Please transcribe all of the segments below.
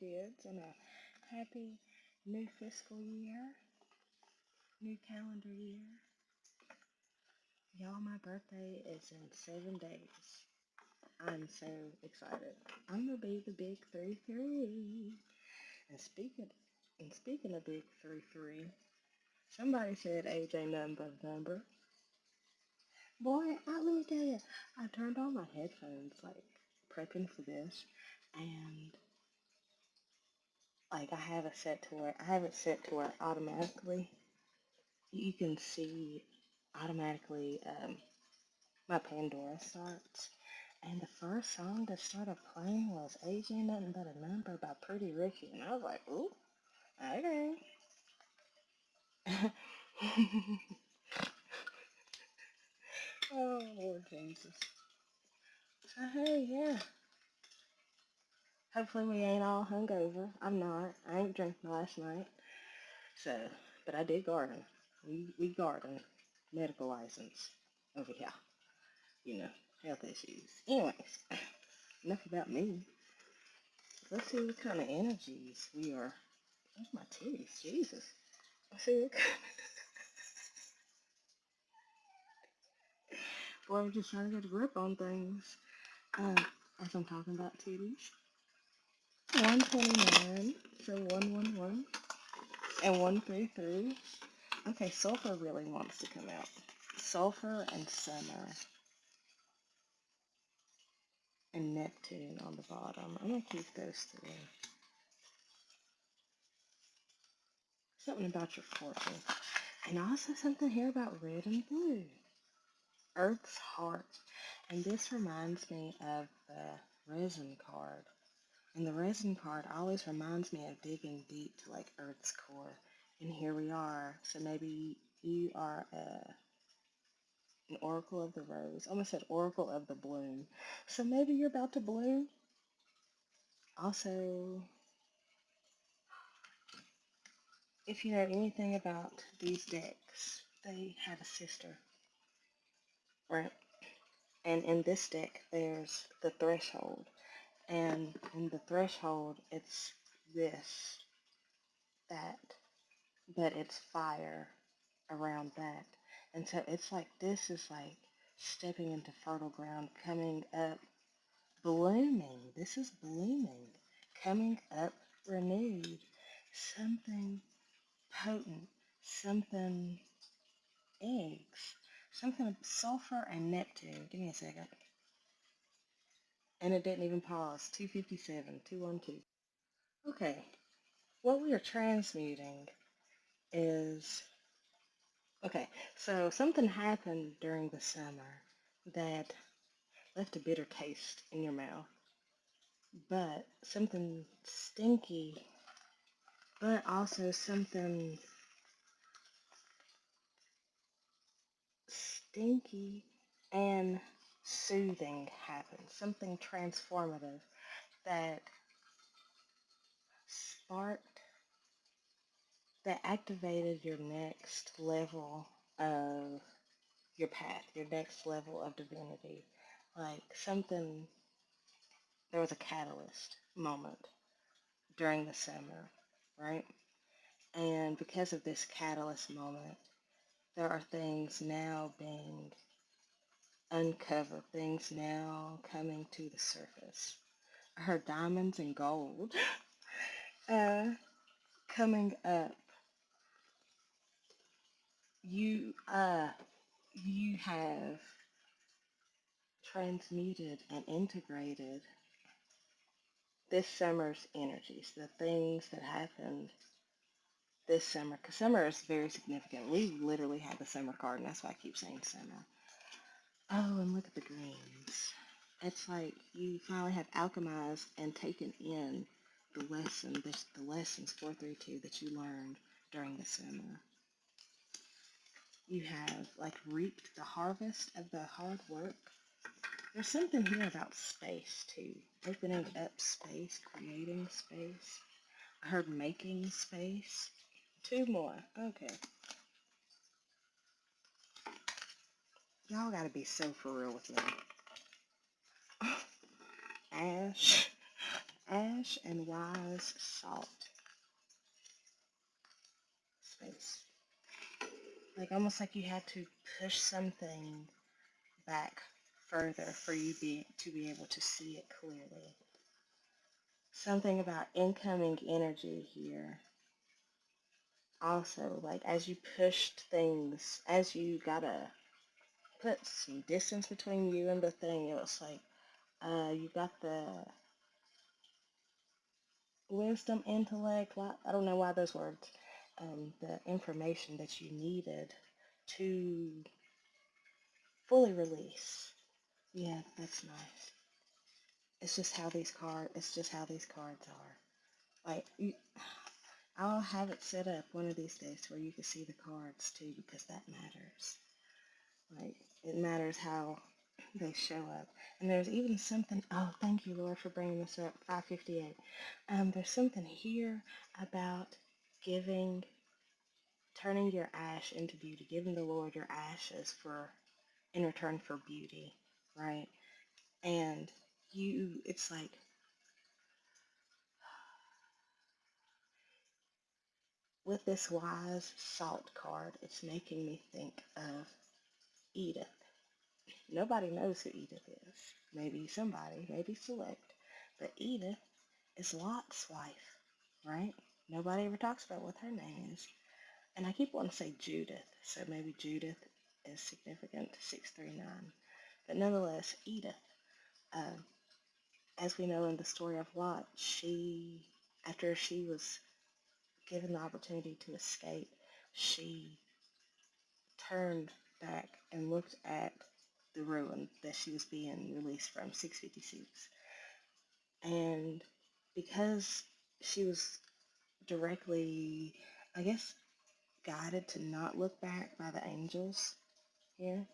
kids, and a happy new fiscal year, new calendar year. Y'all, my birthday is in 7 days. I'm so excited. I'm gonna be the big 3-3. And speaking of big 3-3, somebody said age ain't nothing but a number. Boy, let me tell you, I turned on my headphones, like prepping for this, and like I have it set to where automatically you can see automatically my Pandora starts. And the first song that started playing was Age Ain't Nothing But a Number by Pretty Ricky. And I was like, ooh, okay. Oh, Lord Jesus. So, hey, yeah. Hopefully we ain't all hungover. I'm not. I ain't drinking last night. So, but I did garden. We garden. Medical license over here. You know, health issues. Anyways, enough about me. Let's see what kind of energies we are. Oh, my titties, Jesus. Let's see what kind Boy, I'm just trying to get a grip on things. Um, as I'm talking about titties. 129, so 111, and 133. Okay, sulfur really wants to come out. Sulfur and summer, and Neptune on the bottom. I'm going to keep those three. Something about your fortune. And also something here about red and blue. Earth's heart. And this reminds me of the resin card. And the resin card always reminds me of digging deep to like Earth's core. And here we are. So maybe you are an oracle of the rose. I almost said oracle of the bloom. So maybe you're about to bloom. Also, if you know anything about these decks, they have a sister, right? And in this deck, there's the threshold. And in the threshold, it's this, that, but it's fire around that. And so it's like this is like stepping into fertile ground, coming up, blooming. This is blooming, coming up renewed. Something potent, something eggs, something sulfur and Neptune. Give me a second. And it didn't even pause. 257, 212. Okay, what we are transmuting is okay, so something happened during the summer that left a bitter taste in your mouth, but something stinky, but also something stinky and soothing happened, something transformative that sparked, that activated your next level of your path, your next level of divinity. Like something, there was a catalyst moment during the summer, right? And because of this catalyst moment, there are things now being uncovered, things now coming to the surface. I heard diamonds and gold uh, coming up. You you have transmuted and integrated this summer's energies, the things that happened this summer, because summer is very significant. We literally have the summer card, and that's why I keep saying summer. Oh, and look at the greens. It's like you finally have alchemized and taken in the lessons 432 that you learned during the summer. You have like reaped the harvest of the hard work. There's something here about space too. Opening up space, creating space. I heard making space. Two more. Okay. Y'all gotta be so for real with me. Ash. ash and wise salt space. Like almost like you had to push something back further for to be able to see it clearly. Something about incoming energy here. Also, like as you pushed things, as you gotta put some distance between you and the thing, it was like you got the wisdom, intellect. I don't know why those words. The information that you needed to fully release. Yeah, that's nice. It's just how these cards. It's just how these cards are. Like I'll have it set up one of these days where you can see the cards too, because that matters. Like it matters how they show up. And there's even something. Oh, thank you, Lord, for bringing this up. 558. There's something here about giving, turning your ash into beauty, giving the Lord your ashes for in return for beauty, right? And it's like with this wise salt card, it's making me think of Edith. Nobody knows who Edith is. Maybe somebody, maybe select. But Edith is Lot's wife, right? Nobody ever talks about what her name is. And I keep wanting to say Judith, so maybe Judith is significant to 639. But nonetheless, Edith, uh, as we know in the story of Lot, after she was given the opportunity to escape, she turned back and looked at the ruin that she was being released from, 656. And because she was directly, I guess, guided to not look back by the angels here,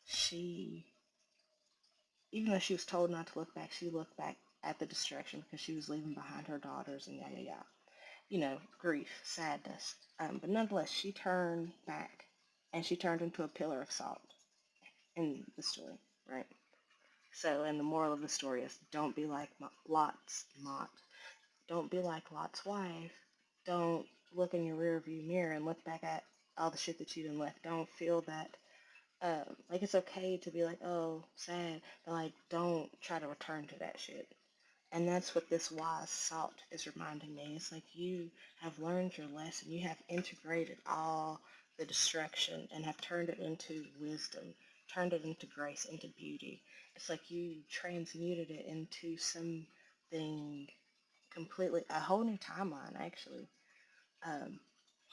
she, even though she was told not to look back, she looked back at the destruction because she was leaving behind her daughters and yada yada yada. You know, grief, sadness. But nonetheless, she turned back and she turned into a pillar of salt in the story, right? So, and the moral of the story is don't be like Lot's Mott. Don't be like Lot's wife. Don't look in your rearview mirror and look back at all the shit that you done left. Don't feel that, like it's okay to be like, oh, sad, but like don't try to return to that shit. And that's what this wise salt is reminding me. It's like you have learned your lesson. You have integrated all the destruction and have turned it into wisdom, turned it into grace, into beauty. It's like you transmuted it into something completely, a whole new timeline, actually.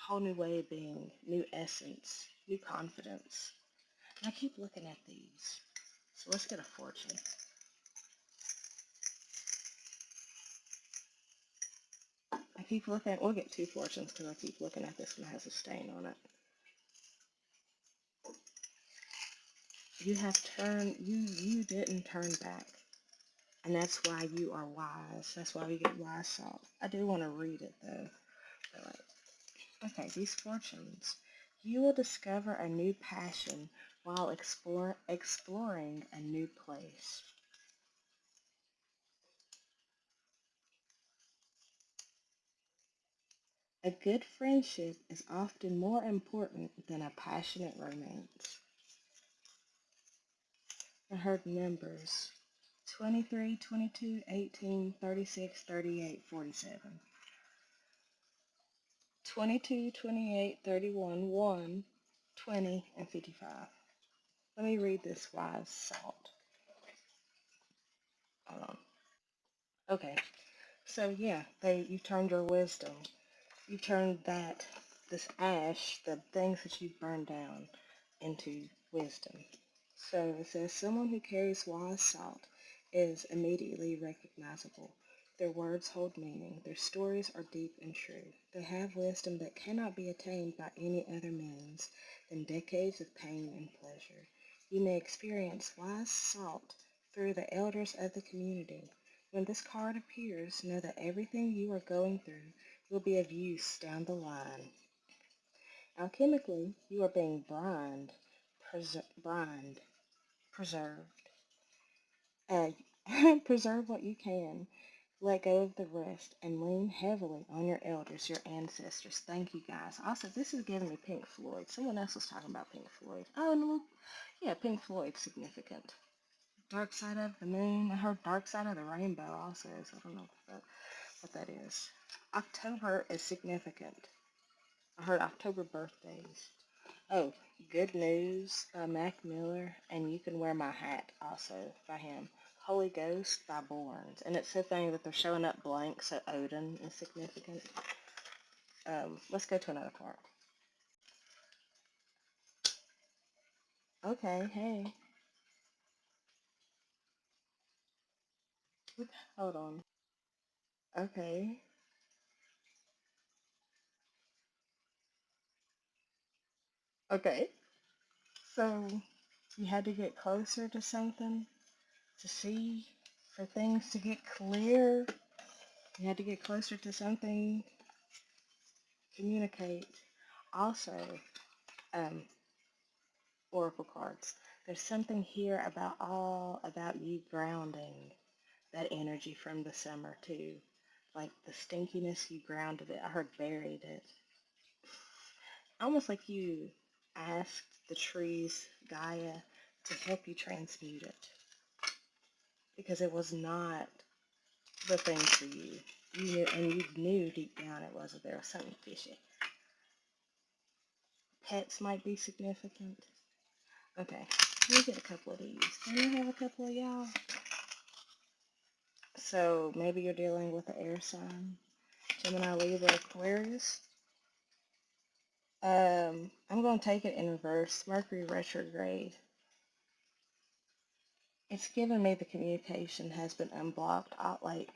Whole new way of being, new essence, new confidence. And I keep looking at these. So let's get a fortune. I keep looking at, we'll get two fortunes because I keep looking at this one that has a stain on it. You have turned, you didn't turn back. And that's why you are wise. That's why we get wise salt. I do want to read it though. But okay, these fortunes. You will discover a new passion while exploring a new place. A good friendship is often more important than a passionate romance. I heard numbers 23, 22, 18, 36, 38, 47. 22, 28, 31, 1, 20, and 55. Let me read this wise salt. Hold on. Okay, so yeah, you turned your wisdom. You turned this ash, the things that you've burned down, into wisdom. So it says, someone who carries wise salt is immediately recognizable. Their words hold meaning. Their stories are deep and true. They have wisdom that cannot be attained by any other means than decades of pain and pleasure. You may experience wise salt through the elders of the community. When this card appears, know that everything you are going through will be of use down the line. Alchemically, you are being brined, preserved. Uh, preserve what you can. Let go of the rest and lean heavily on your elders, your ancestors. Thank you guys. Also, this is giving me Pink Floyd. Someone else was talking about Pink Floyd. Oh, no, yeah, Pink Floyd's significant. Dark Side of the Moon. I heard Dark Side of the Rainbow also, so I don't know what that is. October is significant. I heard October birthdays. Oh, Good News by Mac Miller, and You Can Wear My Hat also by him. Holy Ghost by Borns. And it's so funny that they're showing up blank, so Odin is significant. Let's go to another part. Okay, hey. Hold on. Okay. Okay. So you had to get closer to something to see, for things to get clear. You had to get closer to something, communicate. Also, um, oracle cards. There's something here about you grounding that energy from the summer too. Like the stinkiness, you grounded it. I heard buried it. Almost like you asked the trees, Gaia, to help you transmute it. Because it was not the thing for you. You knew, and you knew deep down it wasn't. There was something fishy. Pets might be significant. Okay, let me get a couple of these. Can I have a couple of y'all? So maybe you're dealing with the air sign. Gemini, Libra, Aquarius. I'm going to take it in reverse. Mercury retrograde. It's given me the communication has been unblocked. Like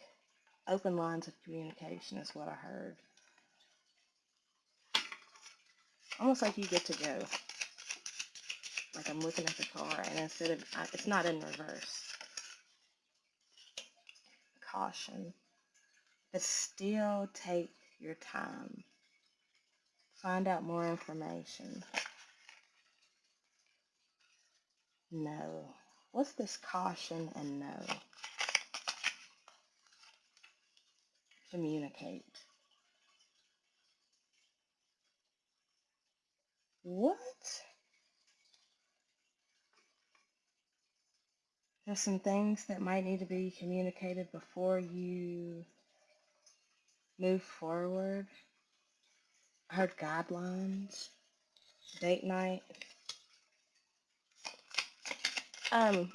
open lines of communication is what I heard. Almost like you get to go. Like I'm looking at the car, and instead of it's not in reverse. Caution. But still take your time. Find out more information. No. What's this caution and no? Communicate. What? There's some things that might need to be communicated before you move forward. I heard guidelines, date night. Um,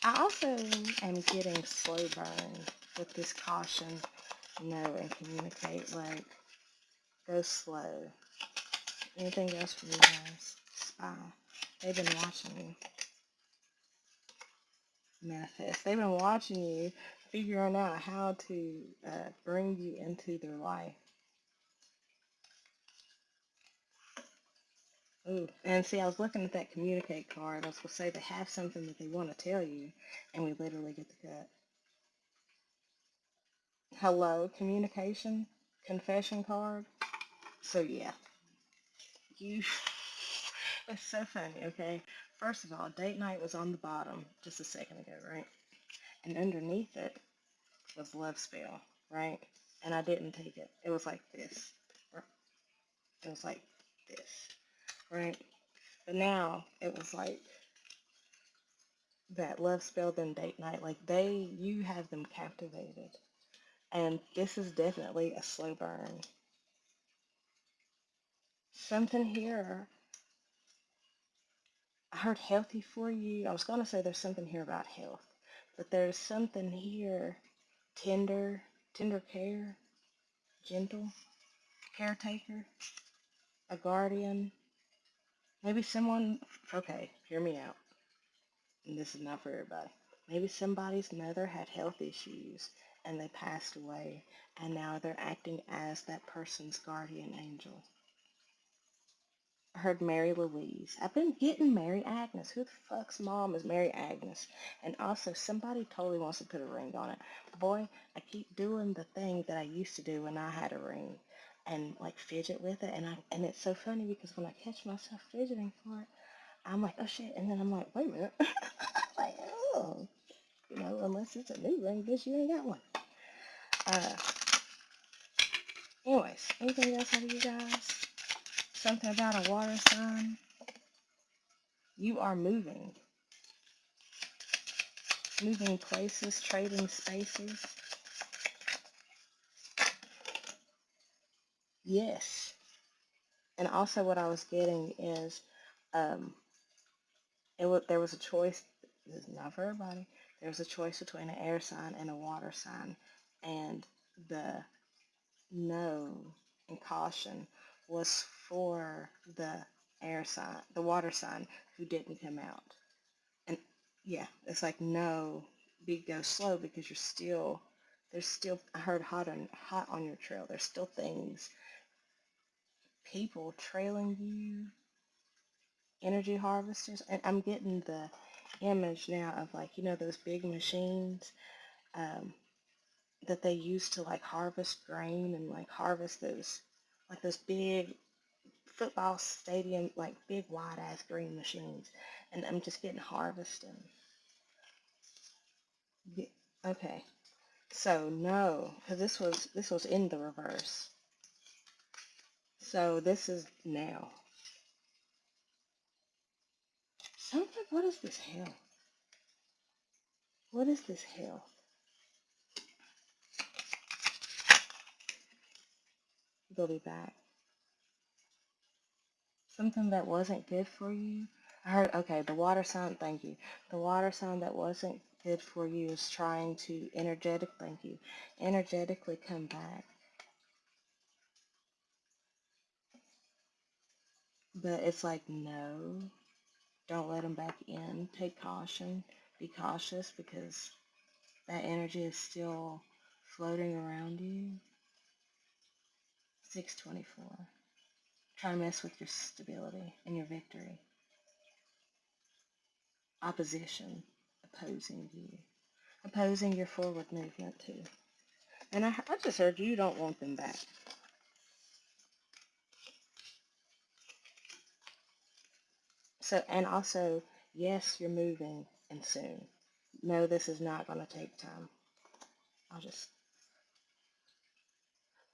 I also am getting slow burn with this caution, no, and communicate. Like, go slow. Anything else from you guys? Spy. They've been watching you manifest. They've been watching you, figuring out how to bring you into their life. Ooh, and see, I was looking at that communicate card. I was going to say they have something that they want to tell you, and we literally get the cut. Hello, communication, confession card. So yeah, you. It's so funny. Okay, first of all, date night was on the bottom just a second ago, right? And underneath it was love spell, right? And I didn't take it. It was like this. It was like this, right? But now it was like that love spell then date night. Like you have them captivated. And this is definitely a slow burn. Something here, I heard healthy for you. I was going to say there's something here about health, but there's something here, tender, tender care, gentle, caretaker, a guardian, maybe someone, okay, hear me out. And this is not for everybody. Maybe somebody's mother had health issues and they passed away, and now they're acting as that person's guardian angel. I heard Mary Louise. I've been getting Mary Agnes. Who the fuck's mom is Mary Agnes? And also, somebody totally wants to put a ring on it. Boy, I keep doing the thing that I used to do when I had a ring, and like fidget with it, and it's so funny because when I catch myself fidgeting for it, I'm like, oh shit, and then I'm like, wait a minute, like, oh. unless it's a new ring, bitch, you ain't got one. Uh, anyways, anything else out of you guys? Something about a water sign. You are moving places, trading spaces. Yes. And also what I was getting is, um, there was a choice. This is not for everybody. There was a choice between an air sign and a water sign, and the no and caution was for the air sign, the water sign, who didn't come out. And yeah, it's like no, go slow, because there's still, I heard hot on your trail. There's still things, people trailing you, energy harvesters. And I'm getting the image now of, like, those big machines, um, that they use to, like, harvest grain, and, like, harvest those big football stadium, like, big wide ass green machines. And I'm just getting harvesting. Okay. So no, because this was in the reverse. So this is now. Something. What is this hell? What is this hell? They'll be back. Something that wasn't good for you. I heard. Okay, the water sign. Thank you. The water sign that wasn't good for you is trying to Thank you. Energetically come back, but it's like no. Don't let them back in. Take caution. Be cautious, because that energy is still floating around you. 624. Try to mess with your stability and your victory. Opposition. Opposing you. Opposing your forward movement too. And I just heard you don't want them back. So, and also, yes, you're moving, and soon. No, this is not going to take time.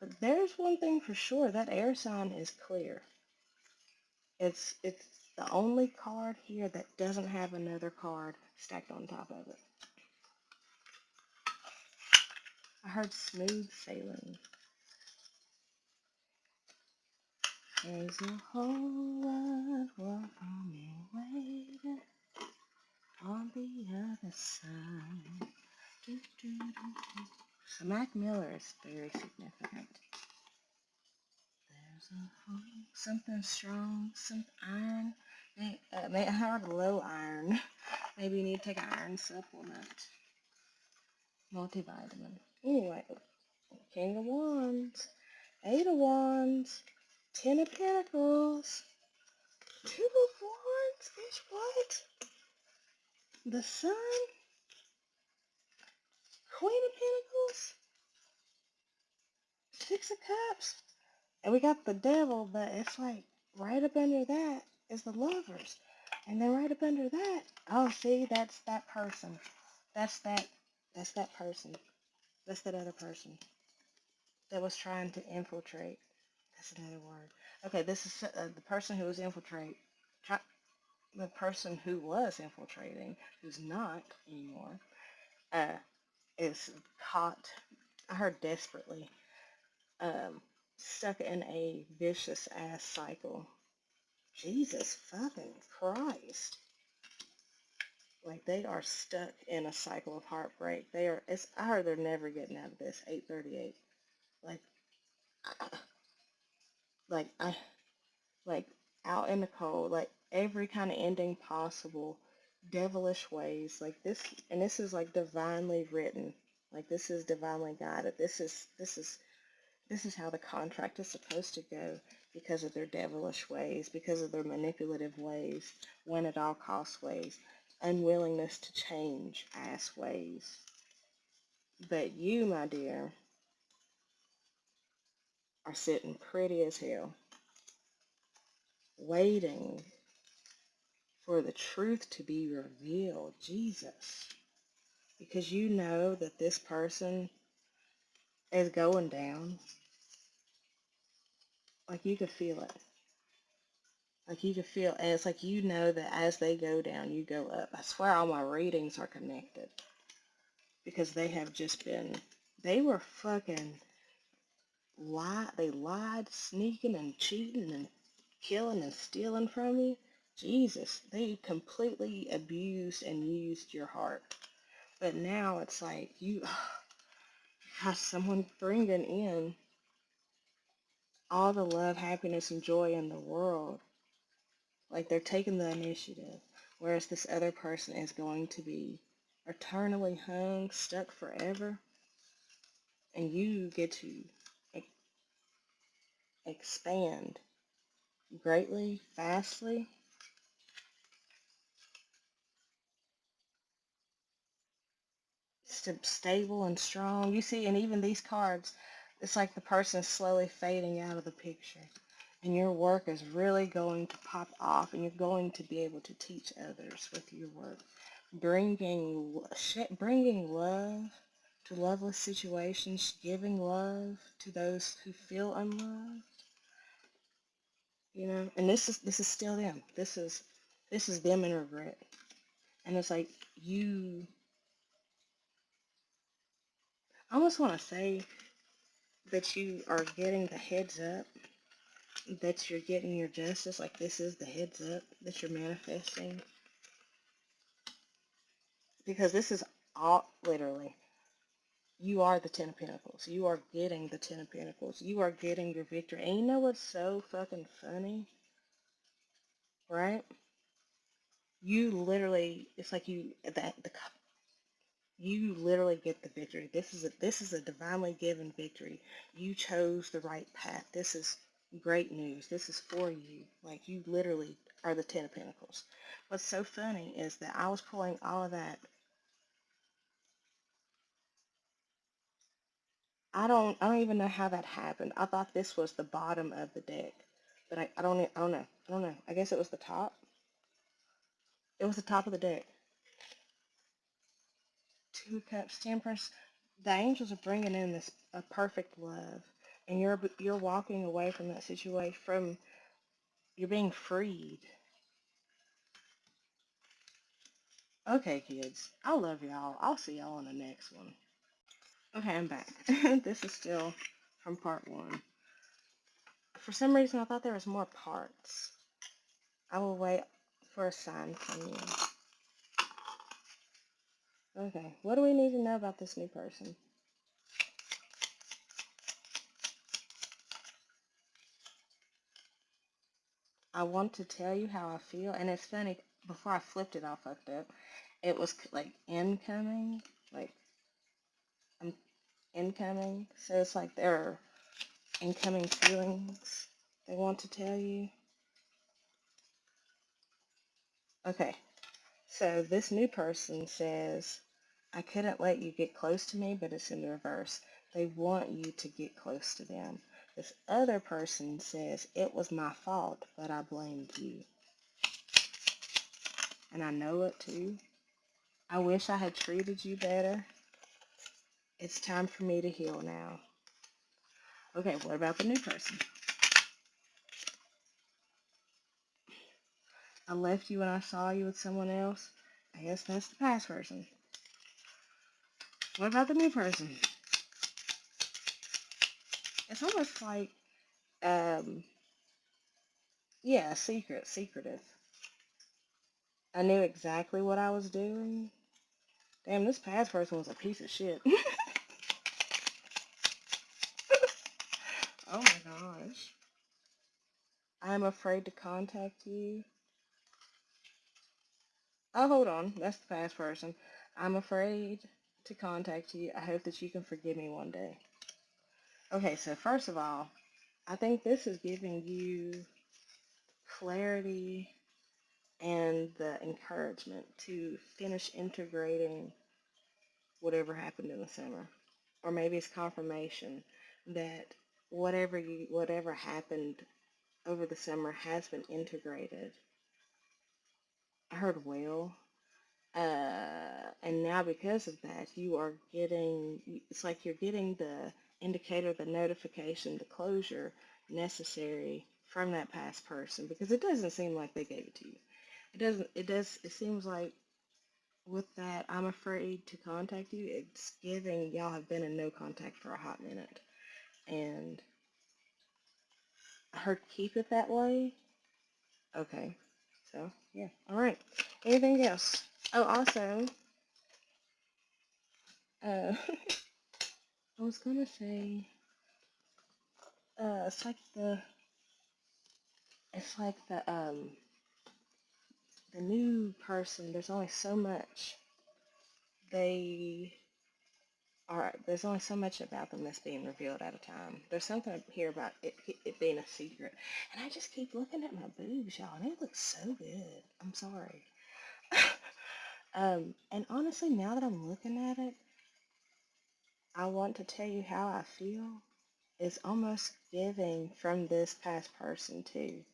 But there's one thing for sure. That air sign is clear. It's the only card here that doesn't have another card stacked on top of it. I heard smooth sailing. There's a whole wide world for me waiting on the other side. Do, do, do, do. So Mac Miller is very significant. There's a whole, something strong, some iron. I heard low iron. Maybe you need to take an iron supplement. Multivitamin. Anyway, King of Wands, Eight of Wands, Ten of Pentacles, Two of Wands, bitch, what? The Sun, Queen of Pentacles, Six of Cups, and we got the Devil, but it's like right up under that is the Lovers. And then right up under that, oh, see, that's that person. That's that person. That's that other person that was trying to infiltrate. That's another word. Okay, this is the person who was the person who was infiltrating, who's not anymore, uh, is caught, I heard desperately, stuck in a vicious ass cycle. Jesus fucking Christ. Like, they are stuck in a cycle of heartbreak. I heard they're never getting out of this. 838. Like, like, I, like, out in the cold, like, every kind of ending possible, devilish ways, like this, and this is like divinely written, like this is divinely guided. This is how the contract is supposed to go, because of their devilish ways, because of their manipulative ways, win at all cost ways, unwillingness to change ass ways. But you, my dear, are sitting pretty as hell, waiting for the truth to be revealed. Jesus. because you know that this person is going down. Like you could feel it. Like you could feel, and it's like you know that as they go down, you go up. I swear all my readings are connected because they have just been, they were fucking they lied, sneaking and cheating and killing and stealing from you. Jesus, they completely abused and used your heart. But now it's like you have someone bringing in all the love, happiness, and joy in the world. Like they're taking the initiative, whereas this other person is going to be eternally hung, stuck forever, and you get to e- expand greatly, fastly, stable and strong. You see, and even these cards, it's like the person is slowly fading out of the picture. And your work is really going to pop off, and you're going to be able to teach others with your work, bringing love to loveless situations, giving love to those who feel unloved. You know, and this is still them. This is them in regret, and it's like you. I almost want to say that you are getting the heads up, that you're getting your justice. Like this is the heads up that you're manifesting, because this is all literally. You are the Ten of Pentacles. You are getting the Ten of Pentacles. You are getting your victory. And you know what's so fucking funny, right? You literally, it's like you literally get the victory. This is a divinely given victory. You chose the right path. This is great news. This is for you. Like you literally are the Ten of Pentacles. What's so funny is that I was pulling all of that. I don't even know how that happened. I thought this was the bottom of the deck, but I don't know. I don't know. I guess it was the top. It was the top of the deck. Two of Cups, Temperance. The angels are bringing in this a perfect love, and you're walking away from that situation. You're being freed. Okay, kids. I love y'all. I'll see y'all in the next one. Okay, I'm back. This is still from part one. For some reason, I thought there was more parts. I will wait for a sign from you. Okay, what do we need to know about this new person? I want to tell you how I feel, and it's funny, before I flipped it, I fucked up. It was like incoming, like I'm incoming, so it's like there are incoming feelings they want to tell you. Okay, so this new person says, I couldn't let you get close to me, but it's in the reverse. They want you to get close to them. This other person says, it was my fault, but I blamed you. And I know it too. I wish I had treated you better. It's time for me to heal now. Okay, what about the new person? I left you when I saw you with someone else. I guess that's the past person. What about the new person? It's almost like, um, yeah, secretive. I knew exactly what I was doing. Damn, this past person was a piece of shit. Oh my gosh. I'm afraid to contact you. Oh, hold on. That's the past person. I'm afraid to contact you. I hope that you can forgive me one day. Okay, so first of all, I think this is giving you clarity and the encouragement to finish integrating whatever happened in the summer. Or maybe it's confirmation that whatever happened over the summer has been integrated. I heard well. And now because of that, you are getting, it's like you're getting the indicator, the notification, the closure necessary from that past person because it doesn't seem like they gave it to you. It seems like with that, I'm afraid to contact you. It's giving y'all have been in no contact for a hot minute. And her keep it that way. Okay. So, yeah. All right. Anything else? Oh, also, uh, I was gonna say, it's like the new person. There's only so much they there's only so much about them that's being revealed at a time. There's something here about it being a secret. And I just keep looking at my boobs, y'all, and they look so good. I'm sorry. And honestly, now that I'm looking at it, I want to tell you how I feel. It's almost giving from this past person too.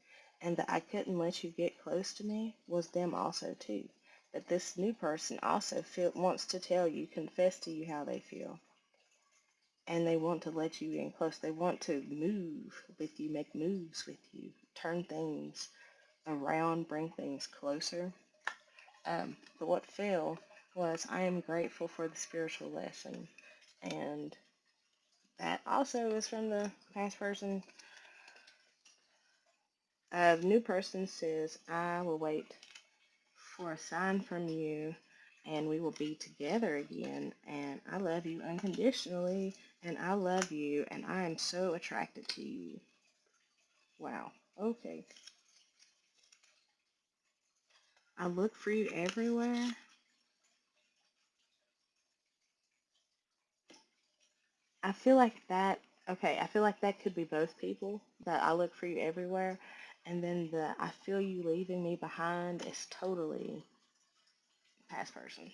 And that I couldn't let you get close to me was them also too. But this new person also wants to tell you, confess to you how they feel. And they want to let you in close. They want to move with you, make moves with you, turn things around, bring things closer. But what fell was I am grateful for the spiritual lesson. And that also is from the past person. The new person says, I will wait for a sign from you and we will be together again. And I love you unconditionally. And I love you. And I am so attracted to you. Wow. Okay. I look for you everywhere. I feel like that, okay, I feel like that could be both people, that I look for you everywhere. And then the I feel you leaving me behind is totally past person.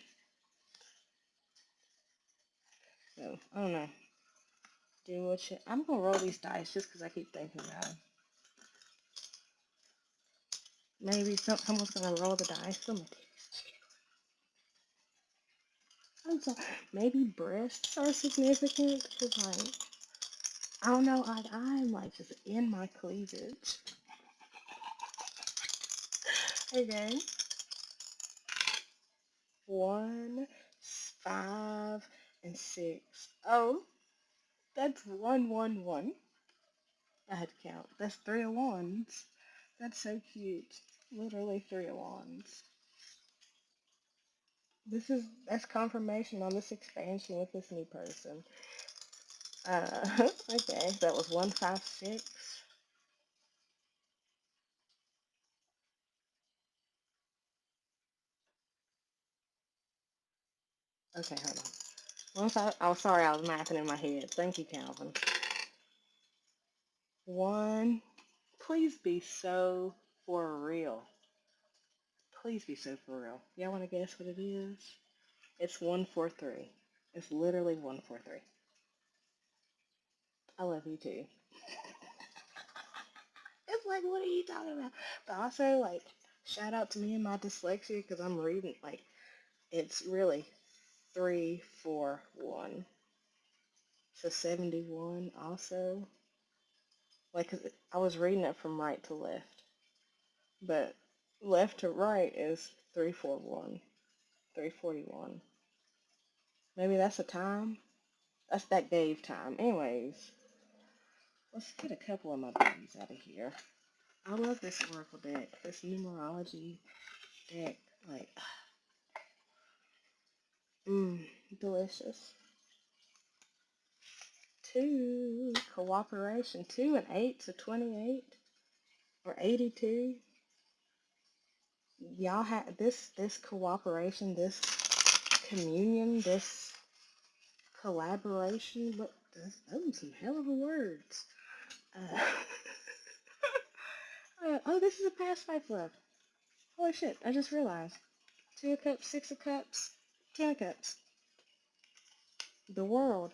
So, I don't know. Do what you, I'm going to roll these dice just because I keep thinking about them. Maybe someone's going to roll the dice. I'm sorry. Maybe breasts are significant because, like, I don't know, I'm like just in my cleavage. Okay. 1, 5, and 6. Oh, that's 111. I had to count. That's 3 of wands. That's so cute. Literally 3 of wands. That's confirmation on this expansion with this new person. Okay, that was 156. Okay, hold on. Oh, sorry, I was mathing in my head. Thank you, Calvin. 1. Please be so for real. Please be so for real. Y'all want to guess what it is? It's 143. It's literally 143. I love you too. It's like, what are you talking about? But also, like, shout out to me and my dyslexia because I'm reading, like, it's really 341. So 71 also. Like, 'cause I was reading it from right to left. But left to right is 341, 341. Maybe that's a time. That gave time. Anyways, let's get a couple of my babies out of here. I love this Oracle deck, this numerology deck. Like, delicious. 2, cooperation. 2 and 8, so 28 or 82. Y'all have this cooperation, this communion, this collaboration. But those are some hell of a words. Uh, oh, this is a past life love. Holy shit! I just realized. 2 of Cups, 6 of Cups, 10 of Cups. The world.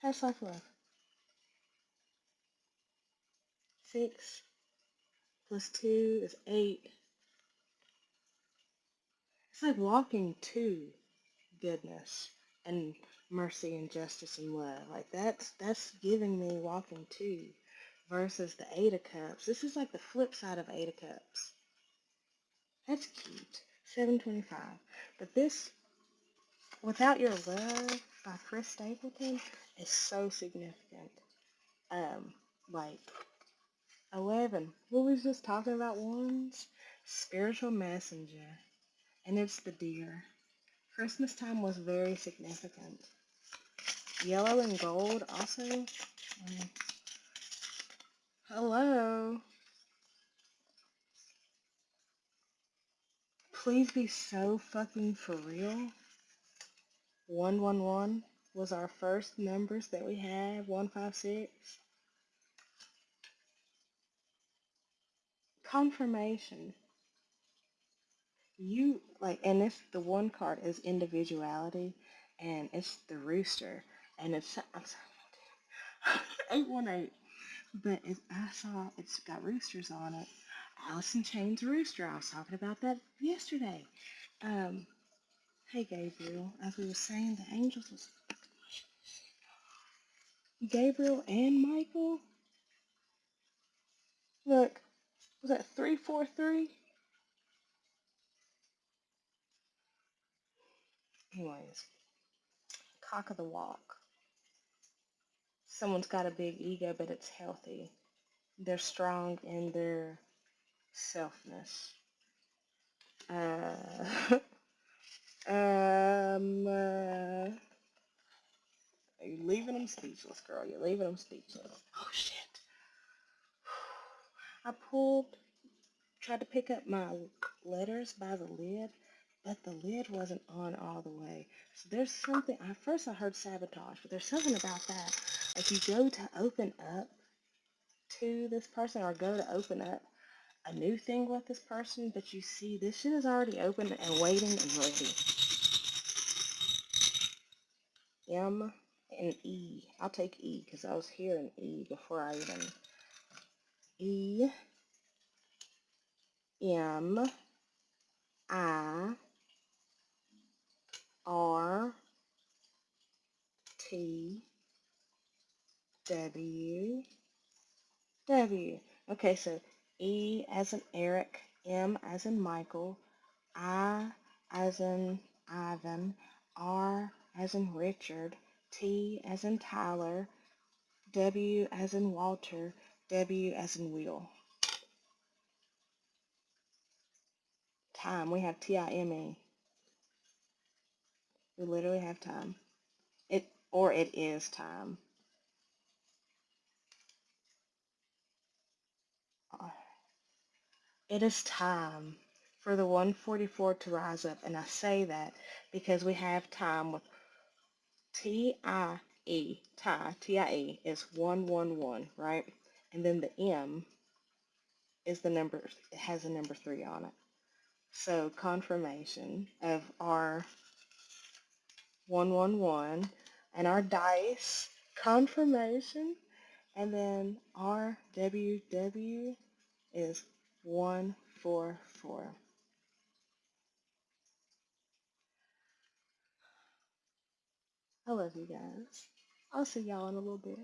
Past life love. 6 plus 2 is 8. It's like walking to goodness and mercy and justice and love. Like that's giving me walking to versus the Eight of Cups. This is like the flip side of Eight of Cups. That's cute. 725. But this Without Your Love by Chris Stapleton is so significant. Um, like 11. What was just talking about ones? Spiritual messenger. And it's the deer. Christmas time was very significant. Yellow and gold also. Hello. Please be so fucking for real. 111 was our first numbers that we had. 156. Confirmation. You like, and it's the one card is individuality, and it's the rooster, and it's I'm sorry, 818. But I saw it's got roosters on it. Allison Chain's rooster. I was talking about that yesterday. Um, hey Gabriel, as we were saying, the angels was Gabriel and Michael. Look, was that 343? Anyways, cock of the walk. Someone's got a big ego, but it's healthy. They're strong in their selfness. Uh, are you leaving them speechless, girl? You're leaving them speechless. Oh shit! I tried to pick up my letters by the lid, but the lid wasn't on all the way. So there's something. At first, I heard sabotage, but there's something about that. If you go to open up to this person or go to open up a new thing with this person, but you see this shit is already open and waiting and ready. M and E. I'll take E because I was hearing E before I even. E, M, I, R, T, W, W. Okay, so E as in Eric, M as in Michael, I as in Ivan, R as in Richard, T as in Tyler, W as in Walter, W as in Will. Time. We have Time. We literally have time. It is time. It is time for the 144 to rise up. And I say that because we have time with T-I-E. T-I-E is 111, right? And then the M is the number, it has a number 3 on it. So confirmation of our 111 and our dice confirmation. And then our WW is 144. I love you guys. I'll see y'all in a little bit.